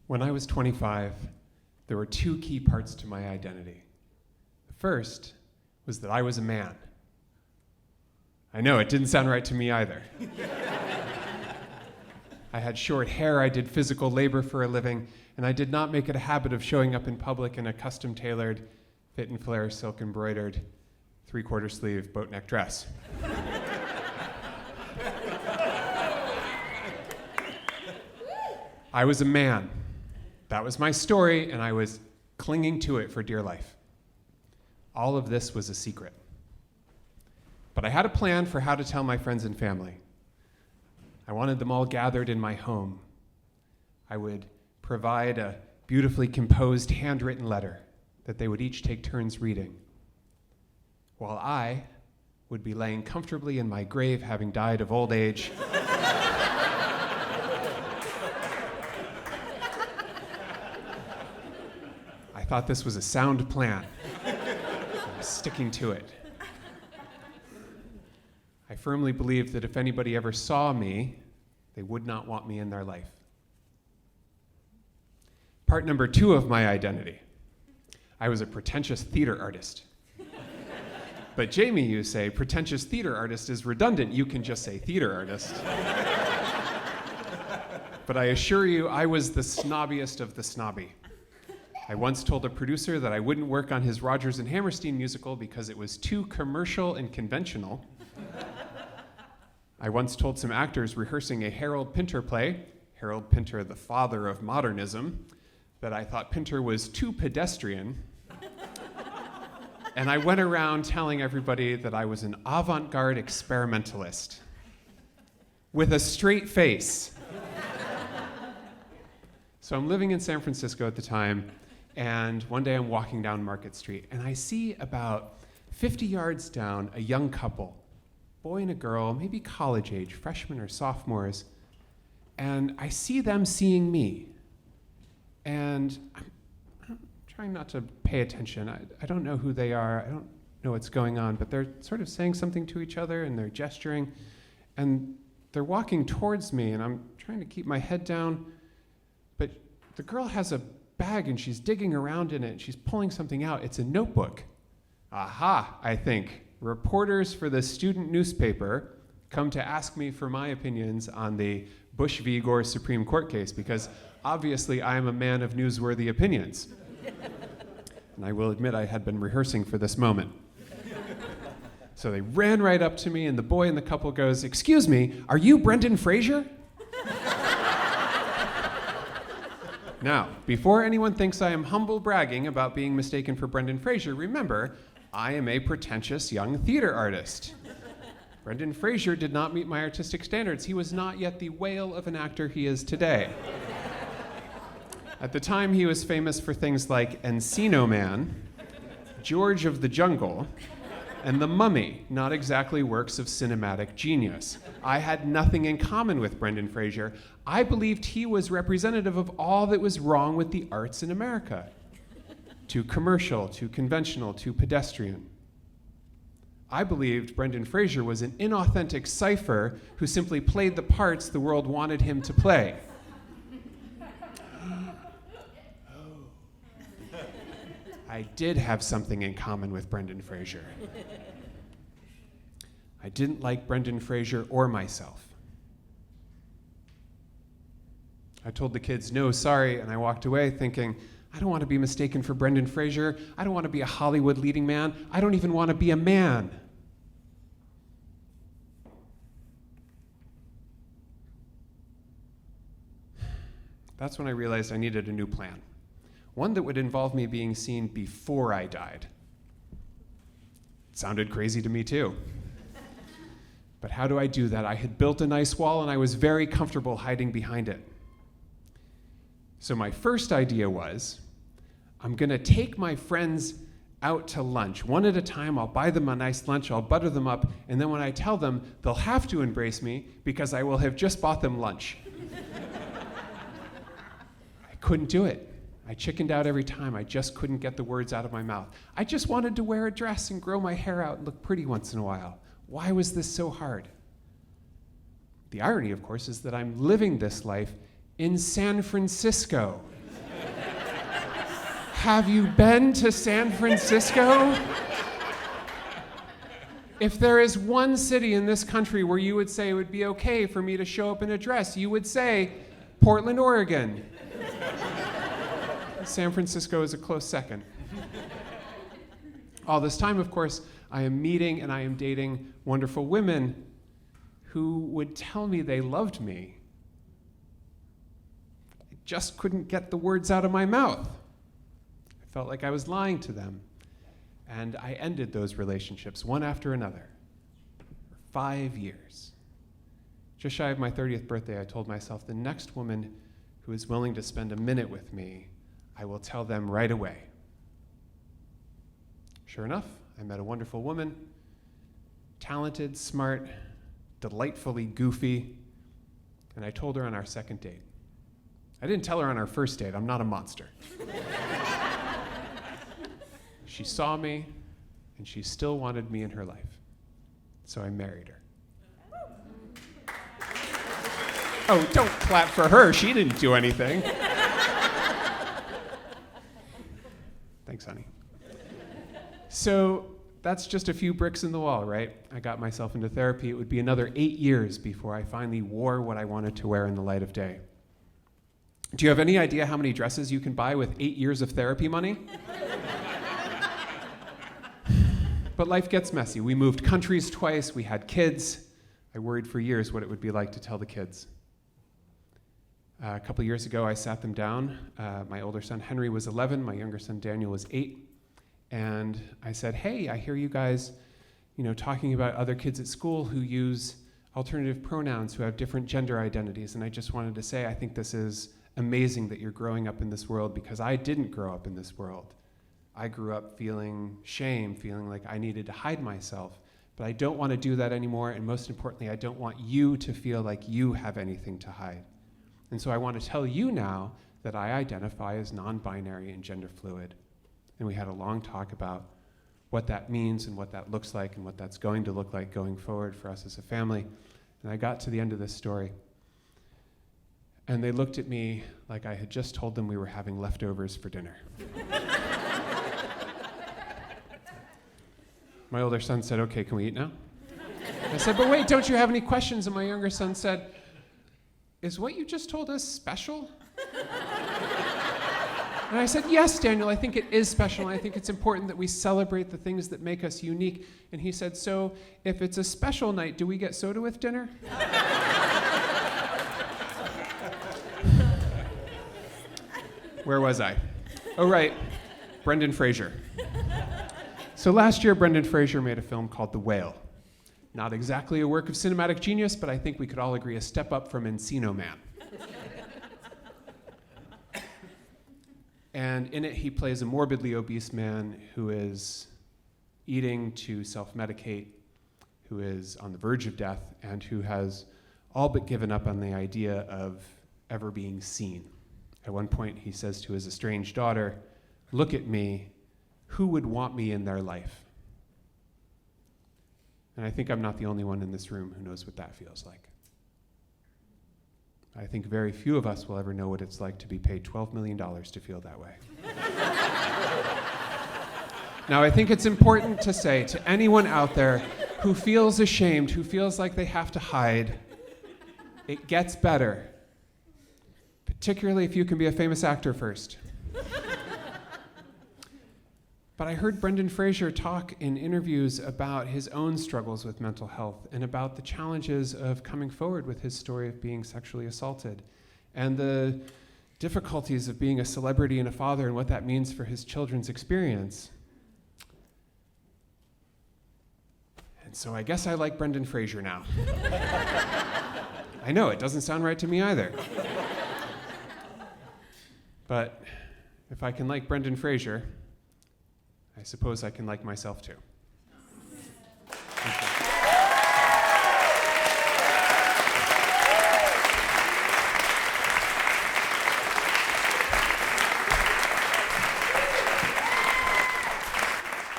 When I was 25, there were two key parts to my identity. The first was that I was a man. I know, it didn't sound right to me either. I had short hair, I did physical labor for a living, and I did not make it a habit of showing up in public in a custom-tailored, fit and flare, silk-embroidered, three-quarter sleeve boat neck dress. I was a man. That was my story, and I was clinging to it for dear life. All of this was a secret. But I had a plan for how to tell my friends and family. I wanted them all gathered in my home. I would provide a beautifully composed handwritten letter that they would each take turns reading, while I would be laying comfortably in my grave, having died of old age. I thought this was a sound plan. I was sticking to it. I firmly believed that if anybody ever saw me, they would not want me in their life. Part number 2 of my identity. I was a pretentious theater artist. But Jamie, you say, pretentious theater artist is redundant. You can just say theater artist. But I assure you, I was the snobbiest of the snobby. I once told a producer that I wouldn't work on his Rodgers and Hammerstein musical because it was too commercial and conventional. I once told some actors rehearsing a Harold Pinter play, Harold Pinter, the father of modernism, that I thought Pinter was too pedestrian. And I went around telling everybody that I was an avant-garde experimentalist with a straight face. So I'm living in San Francisco at the time, and one day I'm walking down Market Street, and I see about 50 yards down a young couple, boy and a girl, maybe college age, freshmen or sophomores, and I see them seeing me. And I'm trying not to pay attention. I don't know who they are. I don't know what's going on, but they're sort of saying something to each other, and they're gesturing, and they're walking towards me, and I'm trying to keep my head down, but the girl has a bag, and she's digging around in it, and she's pulling something out. It's a notebook. Aha, I think. Reporters for the student newspaper come to ask me for my opinions on the Bush v. Gore Supreme Court case, because obviously I am a man of newsworthy opinions. And I will admit I had been rehearsing for this moment. So they ran right up to me, and the boy in the couple goes, "Excuse me, are you Brendan Fraser?" Now, before anyone thinks I am humble bragging about being mistaken for Brendan Fraser, remember, I am a pretentious young theater artist. Brendan Fraser did not meet my artistic standards. He was not yet the whale of an actor he is today. At the time, he was famous for things like Encino Man, George of the Jungle, and The Mummy, not exactly works of cinematic genius. I had nothing in common with Brendan Fraser. I believed he was representative of all that was wrong with the arts in America. Too commercial, too conventional, too pedestrian. I believed Brendan Fraser was an inauthentic cipher who simply played the parts the world wanted him to play. I did have something in common with Brendan Fraser. I didn't like Brendan Fraser or myself. I told the kids, "No, sorry," and I walked away thinking, I don't want to be mistaken for Brendan Fraser. I don't want to be a Hollywood leading man. I don't even want to be a man. That's when I realized I needed a new plan. One that would involve me being seen before I died. It sounded crazy to me too. But how do I do that? I had built a nice wall and I was very comfortable hiding behind it. So my first idea was, I'm gonna take my friends out to lunch. One at a time, I'll buy them a nice lunch, I'll butter them up, and then when I tell them, they'll have to embrace me because I will have just bought them lunch. I couldn't do it. I chickened out every time. I just couldn't get the words out of my mouth. I just wanted to wear a dress and grow my hair out and look pretty once in a while. Why was this so hard? The irony, of course, is that I'm living this life in San Francisco. Have you been to San Francisco? If there is one city in this country where you would say it would be okay for me to show up in a dress, you would say Portland, Oregon. San Francisco is a close second. All this time, of course, I am meeting and I am dating wonderful women who would tell me they loved me. I just couldn't get the words out of my mouth. I felt like I was lying to them. And I ended those relationships one after another for 5 years. Just shy of my 30th birthday, I told myself, the next woman who is willing to spend a minute with me, I will tell them right away. Sure enough, I met a wonderful woman, talented, smart, delightfully goofy, and I told her on our second date. I didn't tell her on our first date. I'm not a monster. She saw me, and she still wanted me in her life. So I married her. Oh, don't clap for her. She didn't do anything. Thanks, honey. So that's just a few bricks in the wall, right? I got myself into therapy. It would be another 8 years before I finally wore what I wanted to wear in the light of day. Do you have any idea how many dresses you can buy with 8 years of therapy money? But life gets messy. We moved countries twice. We had kids. I worried for years what it would be like to tell the kids. A couple years ago, I sat them down. My older son, Henry, was 11. My younger son, Daniel, was 8. And I said, hey, I hear you guys, talking about other kids at school who use alternative pronouns, who have different gender identities. And I just wanted to say, I think this is amazing that you're growing up in this world, because I didn't grow up in this world. I grew up feeling shame, feeling like I needed to hide myself. But I don't want to do that anymore, and most importantly, I don't want you to feel like you have anything to hide. And so I want to tell you now that I identify as non-binary and gender fluid. And we had a long talk about what that means and what that looks like and what that's going to look like going forward for us as a family. And I got to the end of this story, and they looked at me like I had just told them we were having leftovers for dinner. My older son said, okay, can we eat now? I said, but wait, don't you have any questions? And my younger son said, is what you just told us special? And I said, yes, Daniel, I think it is special. And I think it's important that we celebrate the things that make us unique. And he said, so if it's a special night, do we get soda with dinner? Where was I? Oh, right, Brendan Fraser. So last year, Brendan Fraser made a film called The Whale. Not exactly a work of cinematic genius, but I think we could all agree a step up from Encino Man. And in it, he plays a morbidly obese man who is eating to self-medicate, who is on the verge of death, and who has all but given up on the idea of ever being seen. At one point, he says to his estranged daughter, look at me. Who would want me in their life? And I think I'm not the only one in this room who knows what that feels like. I think very few of us will ever know what it's like to be paid $12 million to feel that way. Now, I think it's important to say to anyone out there who feels ashamed, who feels like they have to hide, it gets better, particularly if you can be a famous actor first. But I heard Brendan Fraser talk in interviews about his own struggles with mental health and about the challenges of coming forward with his story of being sexually assaulted and the difficulties of being a celebrity and a father and what that means for his children's experience. And so I guess I like Brendan Fraser now. I know, it doesn't sound right to me either. But if I can like Brendan Fraser, I suppose I can like myself too.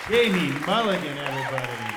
Jamie Mulligan, everybody.